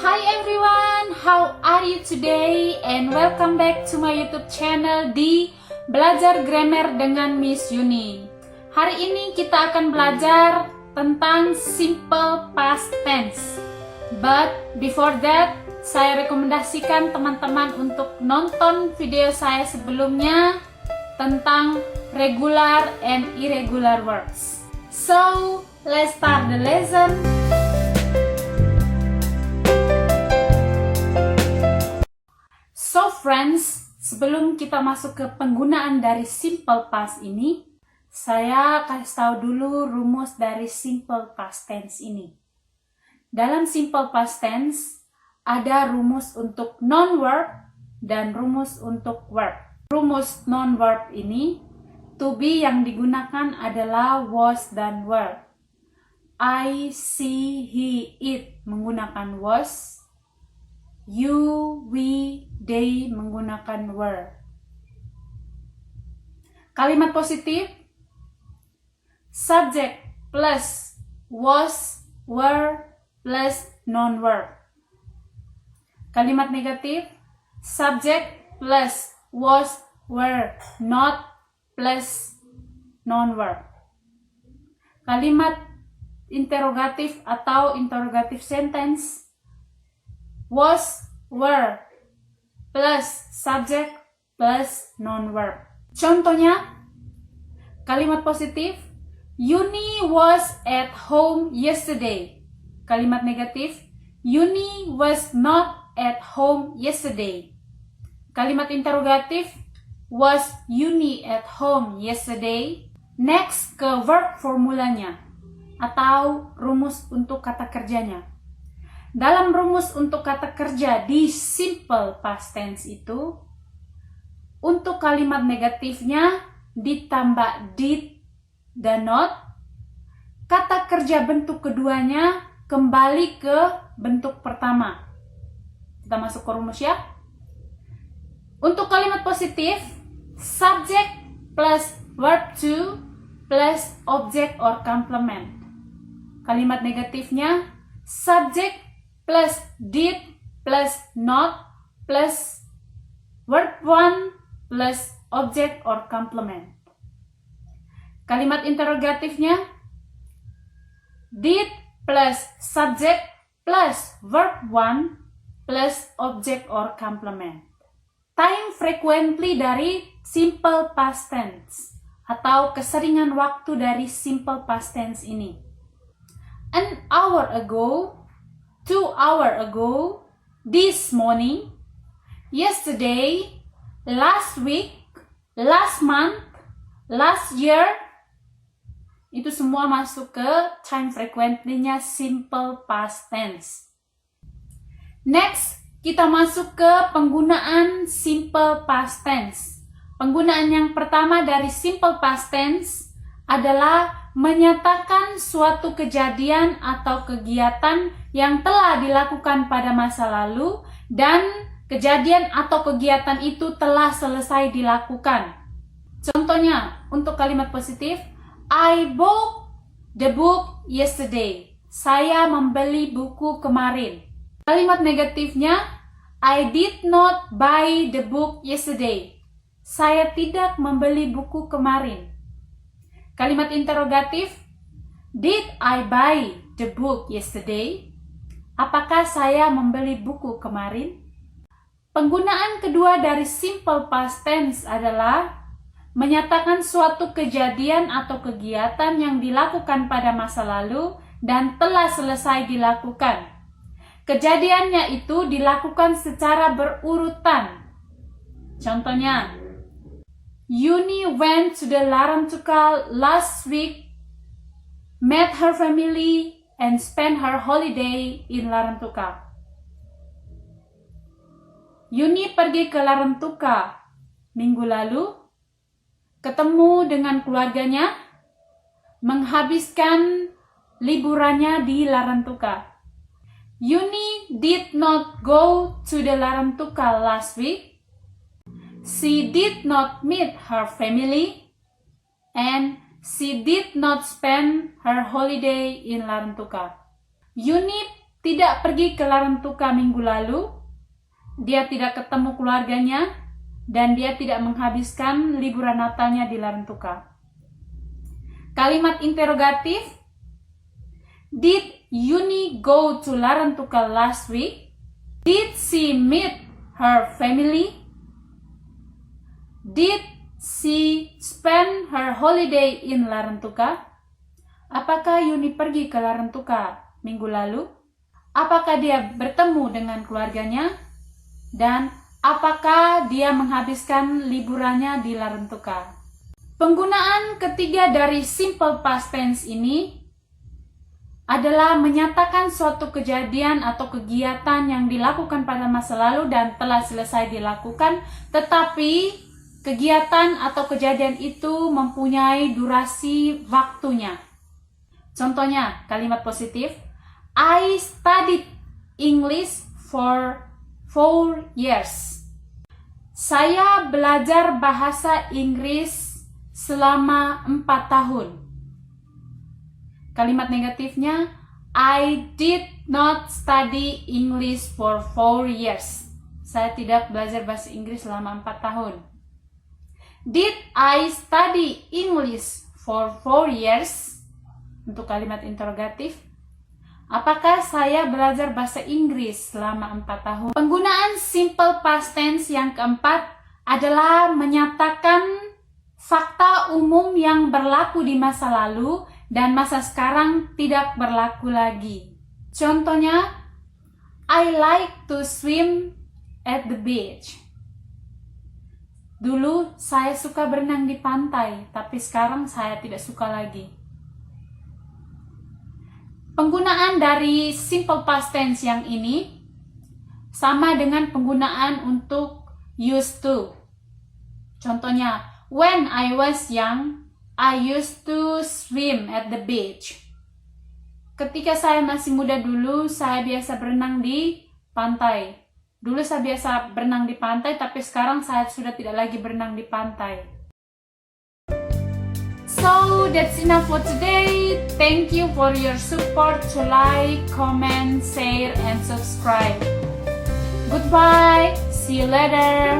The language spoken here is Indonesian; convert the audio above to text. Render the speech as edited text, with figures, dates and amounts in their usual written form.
Hi everyone, how are you today? And welcome back to my YouTube channel di Belajar Grammar dengan Miss Yuni. Hari ini kita akan belajar tentang simple past tense. But before that, saya rekomendasikan teman-teman untuk nonton video saya sebelumnya tentang regular and irregular verbs. So, let's start the lesson. So friends, sebelum kita masuk ke penggunaan dari simple past ini, saya kasih tahu dulu rumus dari simple past tense ini. Dalam simple past tense, ada rumus untuk non-verb dan rumus untuk verb. Rumus non-verb ini, to be yang digunakan adalah was dan were. I, she, he, it menggunakan was. You, we, they menggunakan were. Kalimat positif, subject plus was, were plus non-verb. Kalimat negatif, subject plus was, were, not plus non-verb. Kalimat interrogatif atau interrogative sentence, was, were, plus subject, plus non-verb. Contohnya, kalimat positif, Yuni was at home yesterday. Kalimat negatif, Yuni was not at home yesterday. Kalimat interrogatif, was Yuni at home yesterday? Next ke verb formulanya atau rumus untuk kata kerjanya. Dalam rumus untuk kata kerja di simple past tense itu, untuk kalimat negatifnya ditambah did dan not, kata kerja bentuk keduanya kembali ke bentuk pertama. Kita masuk ke rumus ya. Untuk kalimat positif, subject plus verb to plus object or complement. Kalimat negatifnya, subject plus did plus not plus verb 1 plus object or complement. Kalimat interrogatifnya, did plus subject plus verb 1 plus object or complement. Time frequently dari simple past tense atau keseringan waktu dari simple past tense ini. An hour ago, 2 hours ago, this morning, yesterday, last week, last month, last year, itu semua masuk ke time frequently-nya simple past tense. Next, kita masuk ke penggunaan simple past tense. Penggunaan yang pertama dari simple past tense adalah menyatakan suatu kejadian atau kegiatan yang telah dilakukan pada masa lalu dan kejadian atau kegiatan itu telah selesai dilakukan. Contohnya, untuk kalimat positif, I bought the book yesterday. Saya membeli buku kemarin. Kalimat negatifnya, I did not buy the book yesterday. Saya tidak membeli buku kemarin. Kalimat interrogatif, did I buy the book yesterday? Apakah saya membeli buku kemarin? Penggunaan kedua dari simple past tense adalah menyatakan suatu kejadian atau kegiatan yang dilakukan pada masa lalu dan telah selesai dilakukan. Kejadiannya itu dilakukan secara berurutan. Contohnya, Yuni went to the Larantuka last week, met her family, and spent her holiday in Larantuka. Yuni pergi ke Larantuka minggu lalu, ketemu dengan keluarganya, menghabiskan liburannya di Larantuka. Yuni did not go to the Larantuka last week. She did not meet her family, and she did not spend her holiday in Larantuka. Yuni tidak pergi ke Larantuka minggu lalu, dia tidak ketemu keluarganya, dan dia tidak menghabiskan liburan Natalnya di Larantuka. Kalimat interrogatif, did Yuni go to Larantuka last week? Did she meet her family? Did she spend her holiday in Larantuka? Apakah Yuni pergi ke Larantuka minggu lalu? Apakah dia bertemu dengan keluarganya? Dan apakah dia menghabiskan liburannya di Larantuka? Penggunaan ketiga dari simple past tense ini adalah menyatakan suatu kejadian atau kegiatan yang dilakukan pada masa lalu dan telah selesai dilakukan, tetapi kegiatan atau kejadian itu mempunyai durasi waktunya. Contohnya, kalimat positif, I studied English for 4 years. Saya belajar bahasa Inggris selama 4 tahun. Kalimat negatifnya, I did not study English for 4 years. Saya tidak belajar bahasa Inggris selama 4 tahun. Did I study English for 4 years? Untuk kalimat interrogatif, apakah saya belajar bahasa Inggris selama 4 tahun? Penggunaan simple past tense yang keempat adalah menyatakan fakta umum yang berlaku di masa lalu dan masa sekarang tidak berlaku lagi. Contohnya, I like to swim at the beach. Dulu saya suka berenang di pantai, tapi sekarang saya tidak suka lagi. Penggunaan dari simple past tense yang ini sama dengan penggunaan untuk used to. Contohnya, when I was young, I used to swim at the beach. Ketika saya masih muda dulu, saya biasa berenang di pantai. Dulu saya biasa berenang di pantai, tapi sekarang saya sudah tidak lagi berenang di pantai. So, that's enough for today. Thank you for your support to like, comment, share, and subscribe. Goodbye. See you later.